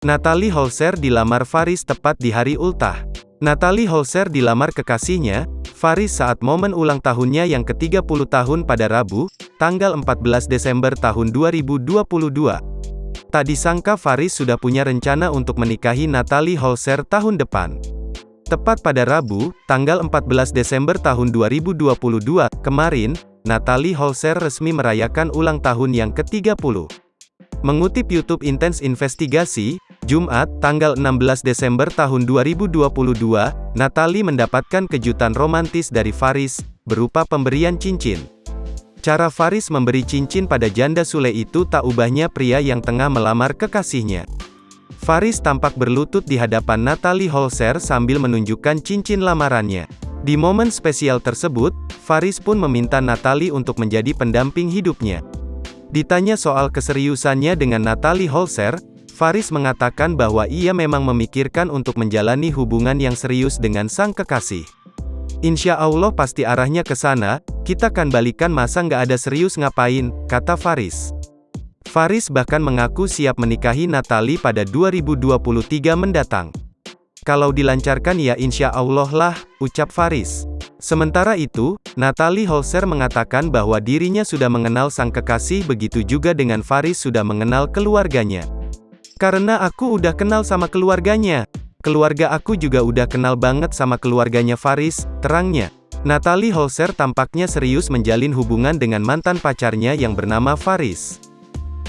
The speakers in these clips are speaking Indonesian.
Natalie Holzer dilamar Faris tepat di hari ultah. Natalie Holzer dilamar kekasihnya, Faris saat momen ulang tahunnya yang ke-30 tahun pada Rabu, tanggal 14 Desember tahun 2022. Tak disangka Faris sudah punya rencana untuk menikahi Natalie Holzer tahun depan. Tepat pada Rabu, tanggal 14 Desember tahun 2022, kemarin, Natalie Holzer resmi merayakan ulang tahun yang ke-30. Mengutip YouTube Intense Investigasi, Jumat, tanggal 16 Desember tahun 2022, Natalie mendapatkan kejutan romantis dari Faris, berupa pemberian cincin. Cara Faris memberi cincin pada janda Sule itu tak ubahnya pria yang tengah melamar kekasihnya. Faris tampak berlutut di hadapan Natalie Holzer sambil menunjukkan cincin lamarannya. Di momen spesial tersebut, Faris pun meminta Natalie untuk menjadi pendamping hidupnya. Ditanya soal keseriusannya dengan Natalie Holzer, Faris mengatakan bahwa ia memang memikirkan untuk menjalani hubungan yang serius dengan sang kekasih. Insya Allah pasti arahnya ke sana, kita kan balikan masa nggak ada serius ngapain, kata Faris. Faris bahkan mengaku siap menikahi Natalie pada 2023 mendatang. Kalau dilancarkan ya insya Allah lah, ucap Faris. Sementara itu, Natalie Holzer mengatakan bahwa dirinya sudah mengenal sang kekasih, begitu juga dengan Faris sudah mengenal keluarganya. Karena aku udah kenal sama keluarganya. Keluarga aku juga udah kenal banget sama keluarganya Faris, terangnya. Natalie Holzer tampaknya serius menjalin hubungan dengan mantan pacarnya yang bernama Faris.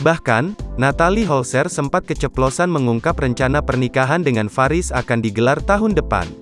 Bahkan, Natalie Holzer sempat keceplosan mengungkap rencana pernikahan dengan Faris akan digelar tahun depan.